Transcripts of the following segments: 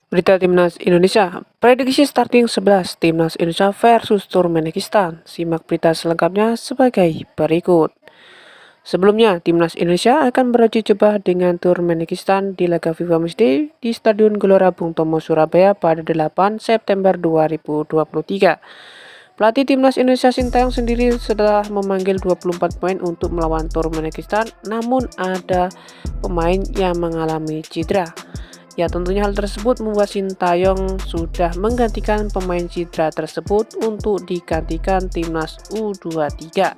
Berita Timnas Indonesia, prediksi starting 11 Timnas Indonesia versus Turkmenistan. Simak berita selengkapnya sebagai berikut. Sebelumnya, Timnas Indonesia akan beruji coba dengan Turkmenistan di laga FIFA Matchday di Stadion Gelora Bung Tomo, Surabaya pada 8 September 2023. Pelatih Timnas Indonesia Sintayong sendiri setelah memanggil 24 pemain untuk melawan Turkmenistan, namun ada pemain yang mengalami cedera. Ya, tentunya hal tersebut membuat Sintayong sudah menggantikan pemain cedera tersebut untuk digantikan Timnas U23.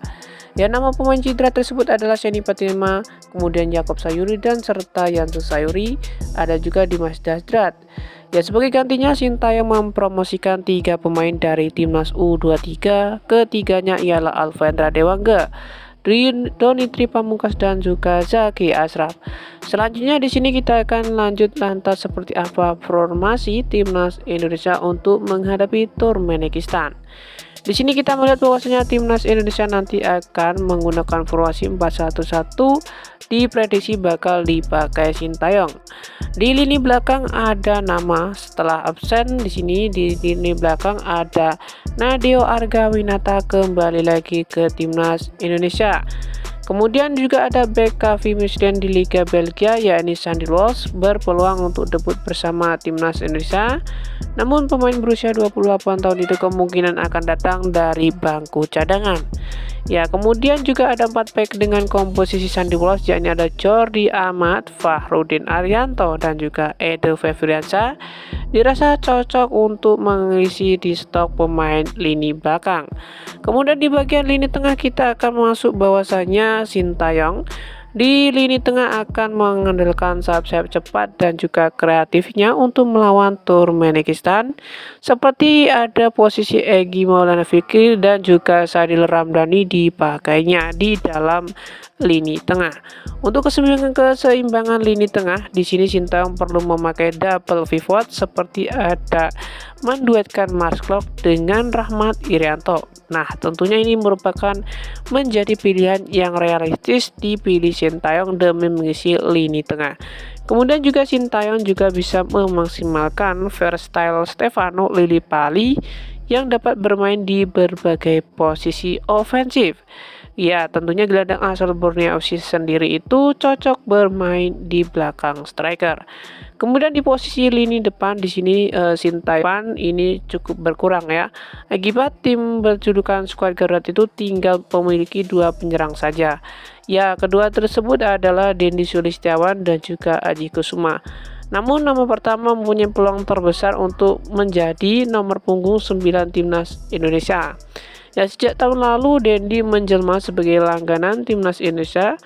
Ya, nama pemain cedera tersebut adalah Shenny Fatima, kemudian Yakob Sayuri dan serta Yansu Sayuri, ada juga Dimas Dasdrat. Ya, sebagai gantinya Sintayong mempromosikan 3 pemain dari Timnas U23, ketiganya ialah Alvendra Dewangga, Doni Tripamungkas dan juga Zaki Ashraf. Selanjutnya di sini kita akan lanjut lantas seperti apa formasi Timnas Indonesia untuk menghadapi Turkmenistan. Di sini kita melihat bahwasanya Timnas Indonesia nanti akan menggunakan formasi 4-1-1, diprediksi bakal dipakai Sintayong. Di lini belakang ada nama setelah absen di sini di lini belakang ada Nadeo Argawinata kembali lagi ke Timnas Indonesia. Kemudian juga ada bek Kavi Misden di Liga Belgia yakni Sandy Walsh berpeluang untuk debut bersama Timnas Indonesia. Namun pemain berusia 28 tahun itu kemungkinan akan datang dari bangku cadangan. Ya, kemudian juga ada 4 back dengan komposisi Sandy Walsh yakni ada Jordi Amat, Fahrudin Arianto dan juga Edo Febriansyah dirasa cocok untuk mengisi di stok pemain lini belakang. Kemudian di bagian lini tengah kita akan masuk bahwasanya Sintayong di lini tengah akan mengandalkan sayap-sayap cepat dan juga kreatifnya untuk melawan Turkmenistan, seperti ada posisi Egy Maulana Fikri dan juga Sadil Ramdhani dipakainya di dalam lini tengah. Untuk keseimbangan lini tengah, di sini Sintayong perlu memakai double pivot seperti ada menduetkan Mars Klok dengan Rahmat Irianto. Nah, tentunya ini merupakan menjadi pilihan yang realistis dipilih Sintayong demi mengisi lini tengah. Kemudian juga Sintayong juga bisa memaksimalkan versatile Stefano Lillipali yang dapat bermain di berbagai posisi ofensif. Ya, tentunya gelandang asal Borneo FC sendiri itu cocok bermain di belakang striker. Kemudian di posisi lini depan di sini Sintayong ini cukup berkurang ya. Akibat tim berjulukan skuad Garuda itu tinggal memiliki 2 penyerang saja. Ya, kedua tersebut adalah Dendi Sulistiawan dan juga Aji Kusuma. Namun nama pertama mempunyai peluang terbesar untuk menjadi nomor punggung 9 Timnas Indonesia. Ya, sejak tahun lalu Dendi menjelma sebagai langganan Timnas Indonesia.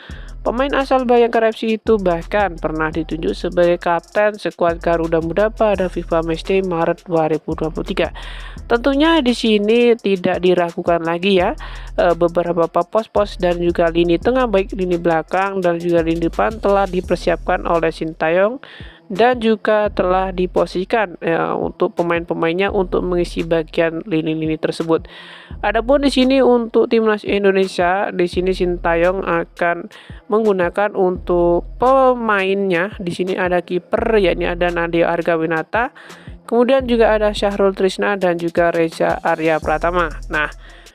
Pemain asal Bayangkara FC itu bahkan pernah ditunjuk sebagai kapten skuad Garuda Muda pada FIFA Matchday Maret 2023. Tentunya di sini tidak diragukan lagi ya, beberapa pos-pos dan juga lini tengah baik lini belakang dan juga lini depan telah dipersiapkan oleh Sintayong dan juga telah diposisikan ya, untuk pemain-pemainnya untuk mengisi bagian lini-lini tersebut. Adapun di sini untuk Timnas Indonesia, di sini Sintayong akan menggunakan untuk pemainnya. Di sini ada kiper yakni ada Nadeo Argawinata, kemudian juga ada Syahrul Trisna dan juga Reza Arya Pratama. Nah,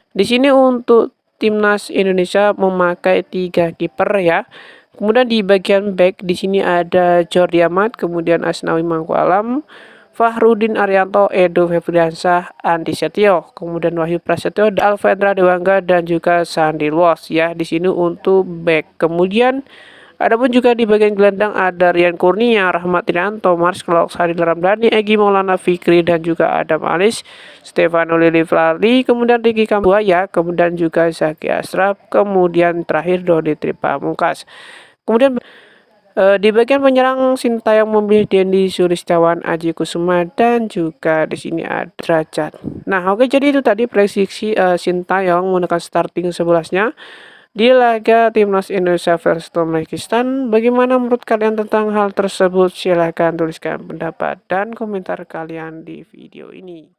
di sini untuk Timnas Indonesia memakai 3 kiper ya. Kemudian di bagian back di sini ada Jordi Amat, kemudian Asnawi Mangkualam, Fahrudin Arianto, Edo Febriansyah, Andi Setio, kemudian Wahyu Prasetyo, Alvendra Dewangga dan juga Sandy Walsh ya di sini untuk back. Kemudian adapun juga di bagian gelandang ada Rian Kurnia, Rahmat Irianto, Mars Klok, Sadil Ramdhani, Egy Maulana Fikri dan juga Adam Alis, Stefano Lillipali, kemudian Ricky Kambuaya, kemudian juga Zaki Ashraf, kemudian terakhir Doni Tripamungkas. Kemudian di bagian penyerang Sintayong memilih Dendi Sulistiawan, Aji Kusuma dan juga di sini ada Derajat. Nah, oke, jadi itu tadi prediksi Sintayong menggunakan starting 11-nya di laga Timnas Indonesia versus Turkmenistan. Bagaimana menurut kalian tentang hal tersebut? Silahkan tuliskan pendapat dan komentar kalian di video ini.